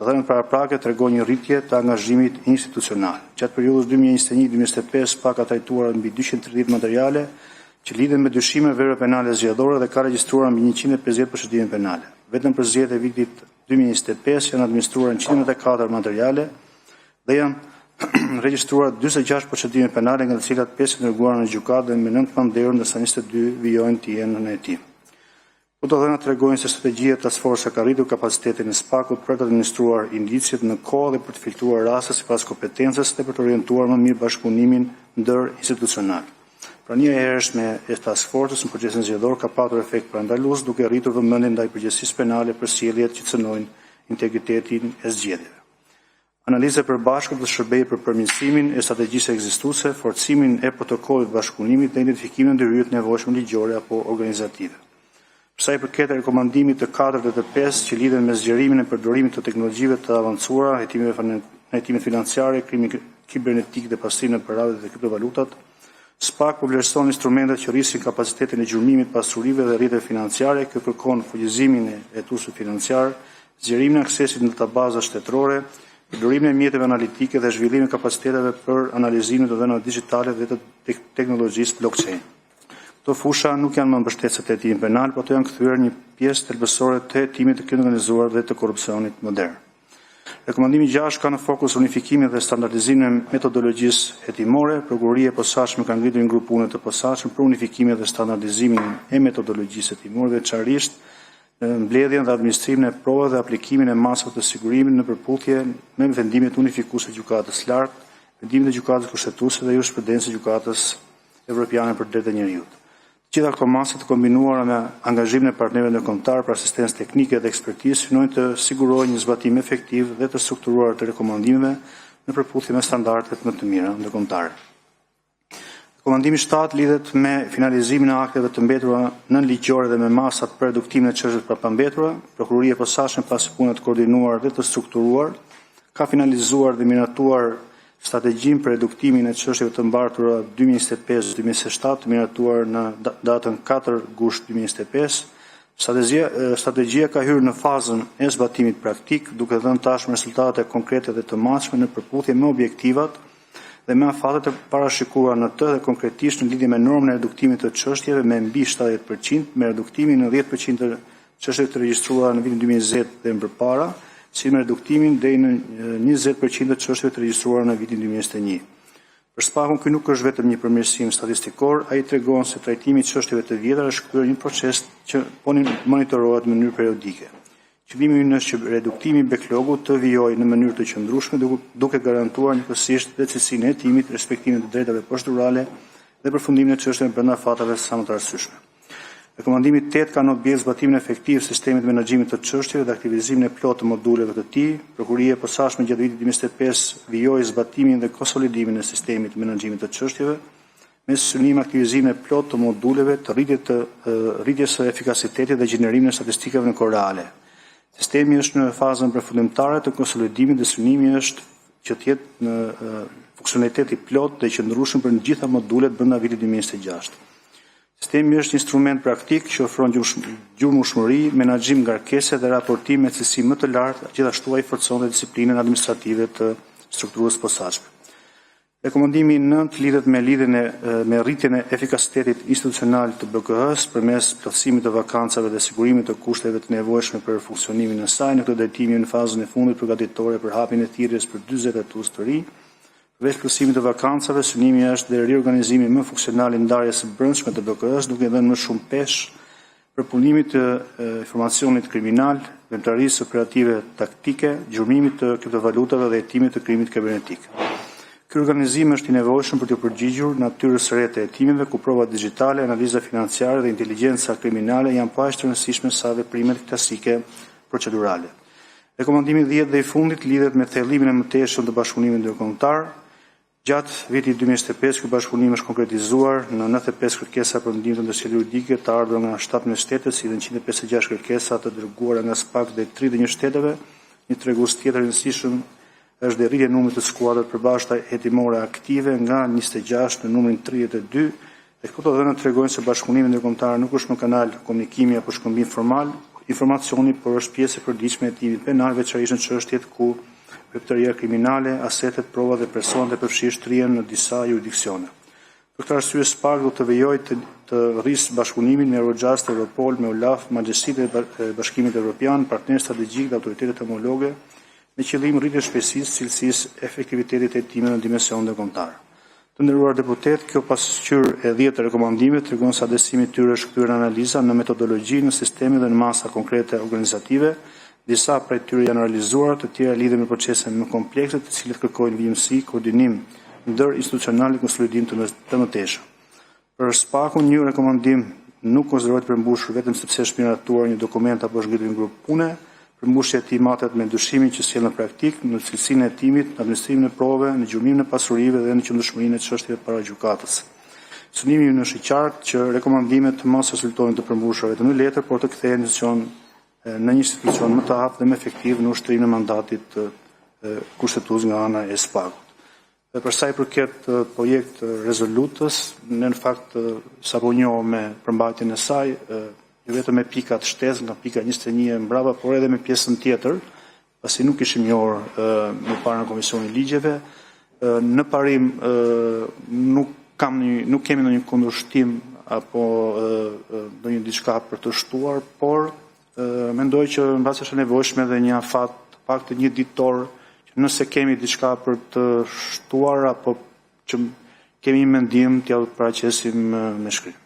Të dhënat paraprake tregojnë një rritje të angazhimit institucional. Gjatë periudhës 2021-2025 SPA ka trajtuar mbi 230 materiale që lidhen me dyshime vere penale zgjedhore dhe ka regjistruar mbi 150 procedime penale. Vetëm për zgjedhjet e vitit 2025 janë administruar 104 materiale dhe janë regjistruar 46 procedime penale, nga të cilat 5 janë dërguara në gjykatë dhe me 9 nderur, ndërsa 22 vijojnë të jenë në hetim. Këto dhëna tregojnë se strategjia task force ka rritur kapacitetin e SPA-kut për të administruar indicjet në kohë dhe për të filtruar raste sipas kompetencës dhe për të orientuar më mirë bashkëpunimin ndër-institucional. Prania e hershme e task force-s në procesin zgjedhor ka patur efekt parandalues, duke rritur vëmendjen ndaj përgjegjësisë penale për sjelljet që cënojnë integritetin e zgjedhjeve. Analiza e përbashkët dhe shërbej për përmirësimin e strategjisë ekzistuese, forcimin e protokollit bashkëpunimit dhe identifikimin e ndërhyrjeve të nevojshme ligjore apo organizative. Sa i përket rekomandimit të 4 dhe të 5 që lidhen me zgjerimin e përdorimit të teknologjive të avancuara, hetimet financiare, krimi kibernetik dhe pastrimin e paradhe dhe kriptovalutat, SPA po vlerëson instrumentet që rrisin kapacitetin e gjurmimit pasurive dhe rrjeteve financiare. Kjo kërkon fuqizimin e etusit financiar, zgjerimin e aksesit në databaza shtetërore, përdorimin e mjeteve analitike dhe zhvillimin e kapaciteteve për analizimin të dhënave digjitale dhe të teknologjisë blockchain. Këto fusha nuk janë më mbështetëse të hetimin penal, por ato janë kthyer një pjesë thelbësore të hetimit të krimit organizuar dhe të korrupsionit modern. Rekomandimi 6 ka në fokus unifikimin dhe standardizimin e metodologjisë hetimore. Prokuroria e posaçme ka ngritur një grup pune të posaçëm për unifikimin dhe standardizimin e metodologjisë hetimore, veçanërisht mbledhjen dhe administrimin e provave dhe aplikimin e masave të sigurimit në përputhje me vendimet unifikuese të gjykatës lart, vendimin e gjykatës kushtetuese dhe jurisprudencën e gjykatës evropiane për drejtë e njerëzit. Gjitha këto masa të kombinuara me angazhimin e partnerëve ndërkombëtar për asistencë teknike dhe ekspertizë synojnë të sigurojnë një zbatim efektiv dhe të strukturuar të rekomandimeve në përputhje me standardet më të mira ndërkombëtare. Rekomandimi 7 lidhet me finalizimin e akteve të mbetura nënligjore dhe me masat për reduktimin e çështjeve të pambetura. Prokuroria e posaçme pas punës të koordinuar dhe të strukturuar ka finalizuar dhe miratuar strategjinë për reduktimin e çështjeve të mbartura 2025-2027, miratuar në datën 4 gusht 2025. Strategjia ka hyrë në fazën e zbatimit praktik, duke dhënë tashmë rezultate konkrete dhe të matshme në përputhje me objektivat dhe me afatet e parashikuara në të dhe konkretisht në lidhje me normën e reduktimit të çështjeve me mbi 70%, me reduktimin në 10% të çështjeve të regjistruara në vitin 2020 dhe më përpara, si me reduktimin deri në 20% të çështjeve të regjistruara në vitin 2021. Për SPA-kun ky nuk është vetëm një përmirësim statistikor, ai tregon se trajtimi i çështjeve të vjetra është kryer një proces që monitorohet në mënyrë periodike. Qëllimi ynë është që reduktimi i backlogut të vijojë në mënyrë të qëndrueshme, duke garantuar njëkohësisht dhe cilësinë e hetimit, respektimin e drejtave procedurale dhe përfundimin e çështjeve brenda fatave sa më të arsyeshme. Rekomandimi 8 ka në objekt zbatimin efektiv sistemit menaxhimit të çështjeve dhe aktivizimin e plotë të moduleve të tij. Prokuroria e posaçme gjatë vitit 2025 vijoi zbatimin dhe konsolidimin e sistemit menaxhimit të çështjeve me synim aktivizimin e plotë të moduleve të rritjes së efikasitetit dhe gjenerimin e statistikave në kohë reale. Sistemi është në fazën përfundimtare të konsolidimit dhe synimi është që të jetë në funksionalitet i plotë dhe qëndrueshëm për të gjitha modulet brenda vitit 2026. Sistemi është instrument praktik që ofron gjurmëshmëri, menaxhim ngarkese dhe raportim me cilësi më të lartë, gjithashtu ai forcon disiplinën administrative të strukturës posaçme. Rekomandimi 9 lidhet me rritjen e efikasitetit institucional të BKH-s përmes plotësimit të vakancave dhe sigurimit të kushteve të nevojshme për funksionimin e saj. Në këtë drejtim në fazën e fundit përgatitore për hapjen e thirrjes për 40 hetues të ri. Veç plotësimit të vakancave, synimi është dhe riorganizimi më funksional i ndarjes së brendshme të BKH-s, duke dhënë më shumë peshë për punimit të informacionit kriminal, veprimtarisë operative taktike, gjurmimit të kriptovalutave dhe hetimit të krimit kibernetik. Ky organizim është i nevojshëm për të përgjigjur natyrës së re të hetimeve, ku provat digjitale, analiza financiare dhe inteligjenca kriminale janë po aq të rëndësishme sa veprimet klasike procedurale. Rekomandimi 10 dhe i fundit lidhet me thellimin e mëtejshëm të bashkëpunimit ndërkombëtar. Gjatë vitit 2025, ky bashkëpunim është konkretizuar në 95 kërkesa për ndihmë të ndërshërjes juridike të ardhur nga 17 shtete, si dhe 156 kërkesa të dërguara nga SPAK dhe 31 shteteve. Një tregues tjetër i rëndësishëm është dhe rritja e numrit të skuadrave përbashkëta hetimore aktive nga 26 në numrin 32. Dhe këto dhëna tregojnë se bashkëpunimi ndërkombëtar nuk është më kanal komunikimi apo shkëmbim formal, informacioni, por është pjesë e përditshme e hetimit penal, veçanërisht në çështjet ku veptëria kriminale, asetet, provat dhe personat e përfshirë shtrihen në disa jurisdiksione. Për këtë arsye SPAK do të vijojë të rrisë bashkëpunimin me Eurojust, Europol, me OLAF, Magjësitë e Bashkimit Evropian, partnerë strategjik dhe autoritetet homologe, me qëllim rritje shpejtësisë, cilësisë, efektivitetit e hetimit në dimension ndërkombëtar. Të nderuar deputet, kjo pasqyrë e 10 rekomandimeve tregon se adresimi i tyre është kthyer në analiza, në metodologji, në sisteme dhe në masa konkrete organizative. Disa prej tyre janë realizuar, të tjera lidhen me procese më komplekse, të cilët kërkojnë vijimësi, koordinim ndër institucional dhe konsolidim të mëtejshëm. Për SPAK-un, një rekomandim nuk konsiderohet përmbushur vetëm sepse është miratuar një dokument apo është ngritur një grup pune. Përmbushja e tij matet me ndryshimin që sjell në praktik, në cilësinë e hetimit, në administrimin e provave, në gjumimin e pasurive dhe në qëndrueshmërinë e çështjeve para gjykatës. Synimi ynë është i qartë që rekomandimet mos rezultojnë të përmbushura vetëm në letër, por të kthehen në një institucion më të hapur dhe më efektiv në ushtrimin e mandatit kushtetues nga ana e SPAK-ut. Dhe për sa i përket projekt rezolutës, ne në fakt sapo njohëm me përmbajtjen e saj, jo vetëm me pikat shtesë nga pika 21 e mbrapa, por edhe me pjesën tjetër, pasi nuk ishim njohur më parë në Komisionin e Ligjeve. Në parim nuk kemi ndonjë kundërshtim apo ndonjë diçka për të shtuar, por mendoj që mbasi është e nevojshme dhe një afat pak të një ditor, që nëse kemi diçka për të shtuar apo që kemi mendim t'ja paraqesim me shkrim.